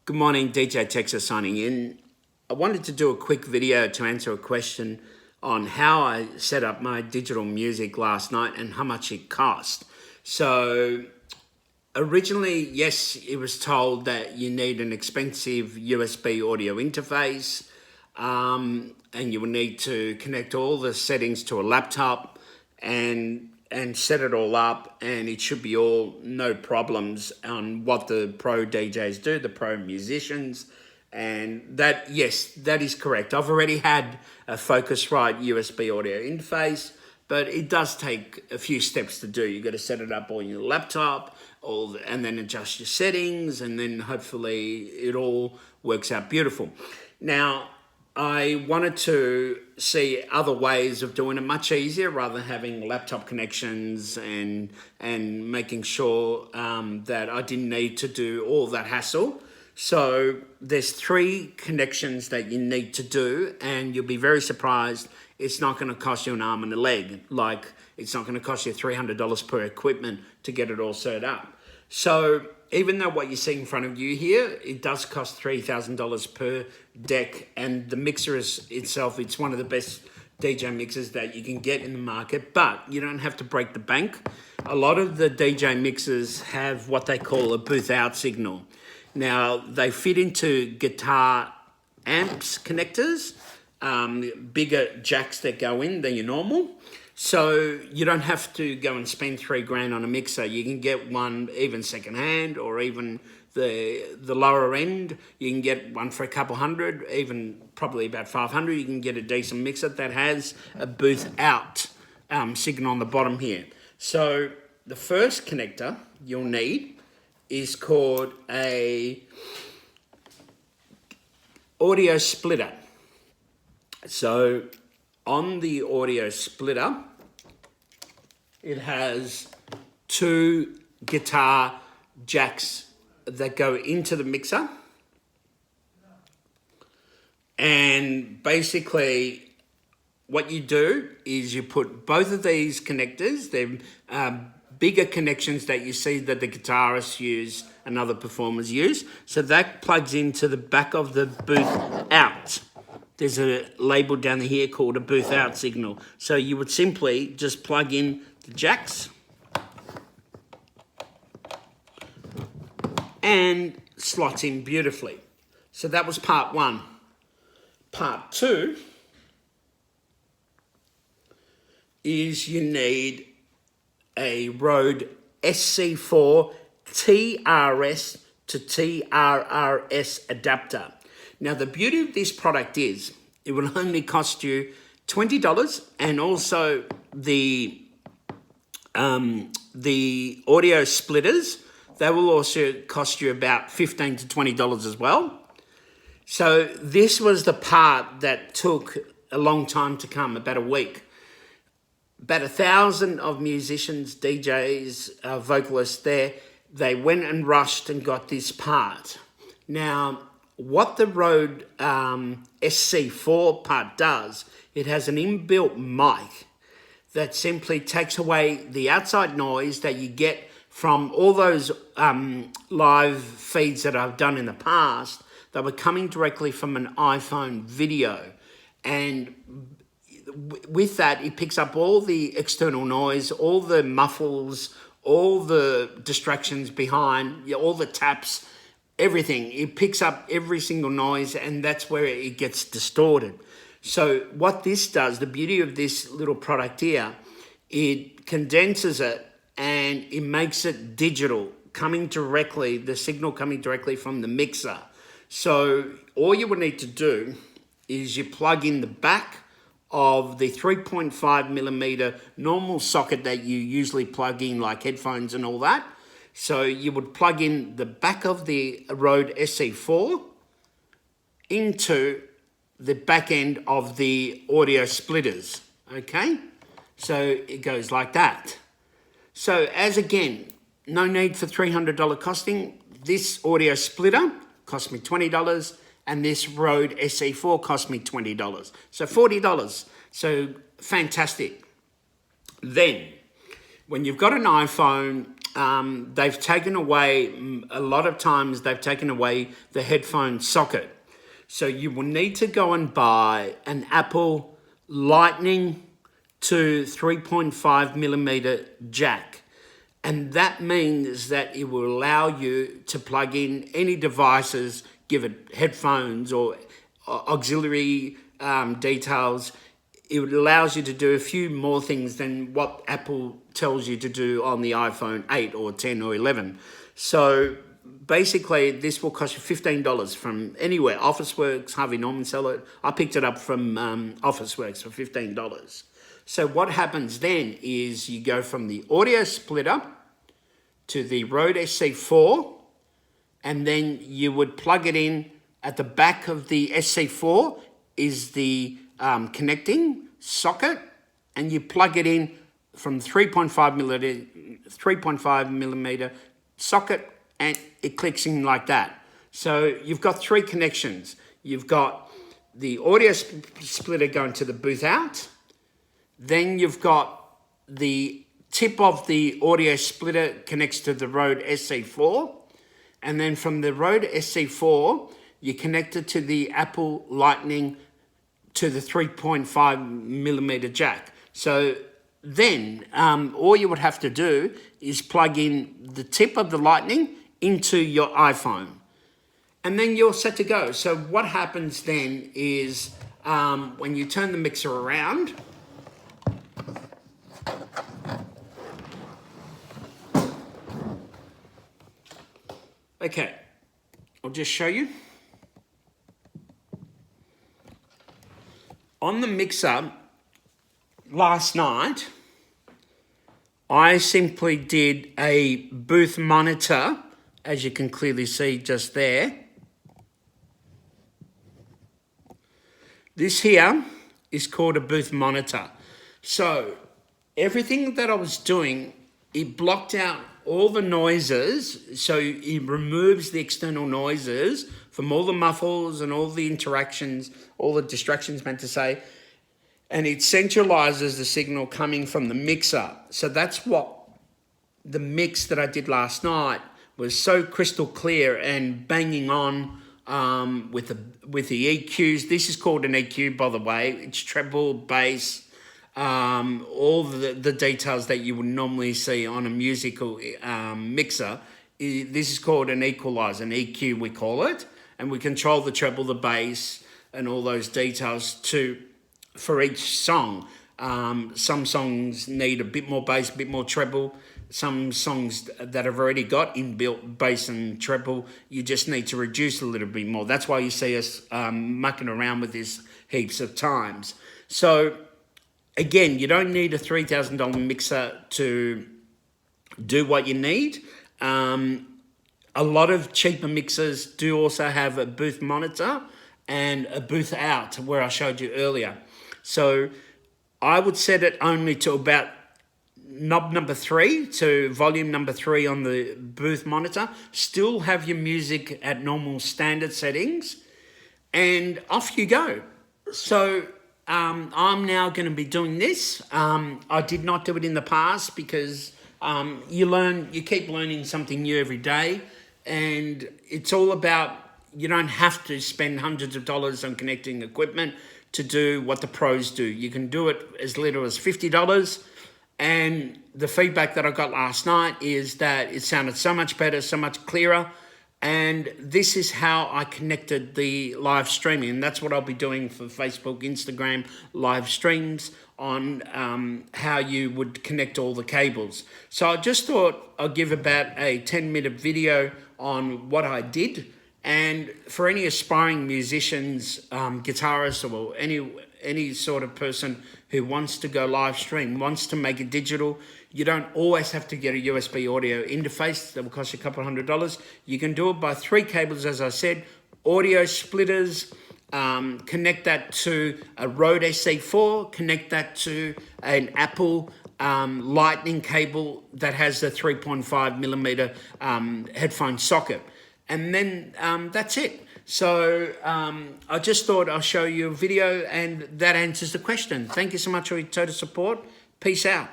Good morning, DJ Texas signing in. I wanted to do a quick video to answer a question on how I set up my digital music last night and how much it cost. So originally, yes, it was told that you need an expensive USB audio interface and you will need to connect all the settings to a laptop and set it all up, and it should be all no problems on what the pro DJs do, the pro musicians. And that, yes, that is correct. I've already had a Focusrite USB audio interface, but it does take a few steps to do. You've got to set it up on your laptop and then adjust your settings, and then hopefully it all works out beautiful. Now, I wanted to see other ways of doing it much easier rather than having laptop connections and making sure that I didn't need to do all that hassle. So there's 3 connections that you need to do, and you'll be very surprised. It's not going to cost you an arm and a leg. Like, it's not going to cost you $300 per equipment to get it all set up. So even though what you see in front of you here, it does cost $3,000 per deck, and the mixer itself, it's one of the best DJ mixers that you can get in the market, but you don't have to break the bank. A lot of the DJ mixers have what they call a booth out signal. Now, they fit into guitar amps connectors, bigger jacks that go in than your normal. So you don't have to go and spend $3,000 on a mixer. You can get one even secondhand, or even the lower end. You can get one for a couple hundred, even probably about 500. You can get a decent mixer that has a booth out signal on the bottom here. So the first connector you'll need is called a audio splitter. So on the audio splitter, it has 2 guitar jacks that go into the mixer. And basically what you do is you put both of these connectors, they're bigger connections that you see that the guitarists use and other performers use. So that plugs into the back of the booth out. There's a label down here called a booth out signal. So you would simply just plug in the jacks and slots in beautifully. So that was part 1. Part 2 is you need a Rode SC4 TRS to TRRS adapter. Now, the beauty of this product is it will only cost you $20, and also the audio splitters, they will also cost you about $15 to $20 as well. So this was the part that took a long time to come, about a week. About 1,000 of musicians, DJs, vocalists there, they went and rushed and got this part. Now, what the Rode SC4 part does, it has an inbuilt mic that simply takes away the outside noise that you get from all those live feeds that I've done in the past that were coming directly from an iPhone video. And with that, it picks up all the external noise, all the muffles, all the distractions behind, all the taps, everything. It picks up every single noise, and that's where it gets distorted. So what this does, the beauty of this little product here, it condenses it and it makes it digital, the signal coming directly from the mixer. So all you would need to do is you plug in the back of the 3.5 millimeter normal socket that you usually plug in, like headphones and all that. So you would plug in the back of the Rode SC4 into the back end of the audio splitters, okay? So it goes like that. So as again, no need for $300 costing. This audio splitter cost me $20, and this Rode SC4 cost me $20. So $40. So fantastic. Then, when you've got an iPhone they've taken away, a lot of times they've taken away the headphone socket. So you will need to go and buy an Apple Lightning to 3.5 millimeter jack. And that means that it will allow you to plug in any devices, give it headphones or auxiliary details. It allows you to do a few more things than what Apple tells you to do on the iPhone 8 or 10 or 11. So basically, this will cost you $15 from anywhere. Officeworks, Harvey Norman sell it. I picked it up from Officeworks for $15. So what happens then is you go from the audio splitter to the Rode SC4, and then you would plug it in at the back of the SC4 is the connecting socket, and you plug it in from 3.5 millimeter socket, and it clicks in like that. So you've got three connections. You've got the audio splitter going to the booth out. Then you've got the tip of the audio splitter connects to the Rode SC4. And then from the Rode SC4, you connect it to the Apple Lightning to the 3.5 millimeter jack. So then all you would have to do is plug in the tip of the Lightning into your iPhone. And then you're set to go. So what happens then is when you turn the mixer around, okay, I'll just show you. On the mixer last night, I simply did a booth monitor, as you can clearly see just there. This here is called a booth monitor. So everything that I was doing, it blocked out all the noises, so it removes the external noises from all the muffles and all the interactions, all the distractions meant to say, and it centralizes the signal coming from the mixer. So that's what the mix that I did last night was, so crystal clear and banging on with the EQs. This is called an EQ, by the way. It's treble, bass, all the details that you would normally see on a musical mixer. This is called an equalizer, an EQ we call it, and we control the treble, the bass, and all those details for each song. Some songs need a bit more bass, a bit more treble. Some songs that have already got inbuilt bass and treble, you just need to reduce a little bit more. That's why you see us mucking around with this heaps of times. So again, you don't need a $3,000 mixer to do what you need. A lot of cheaper mixers do also have a booth monitor and a booth out, where I showed you earlier. So I would set it only to about knob number 3, to volume number 3 on the booth monitor. Still have your music at normal standard settings, and off you go. So I'm now going to be doing this. I did not do it in the past because you keep learning something new every day, and it's all about, you don't have to spend hundreds of dollars on connecting equipment to do what the pros do. You can do it as little as $50. And the feedback that I got last night is that it sounded so much better, so much clearer. And this is how I connected the live streaming. And that's what I'll be doing for Facebook, Instagram, live streams on how you would connect all the cables. So I just thought I'd give about a 10-minute video on what I did. And for any aspiring musicians, guitarists, or any sort of person who wants to go live stream, wants to make it digital, you don't always have to get a USB audio interface that will cost you a couple $100. You can do it by 3 cables, as I said, audio splitters, connect that to a Rode SC4, connect that to an Apple Lightning cable that has the 3.5 millimeter headphone socket. And then that's it. So I just thought I'll show you a video, and that answers the question. Thank you so much for your total support. Peace out.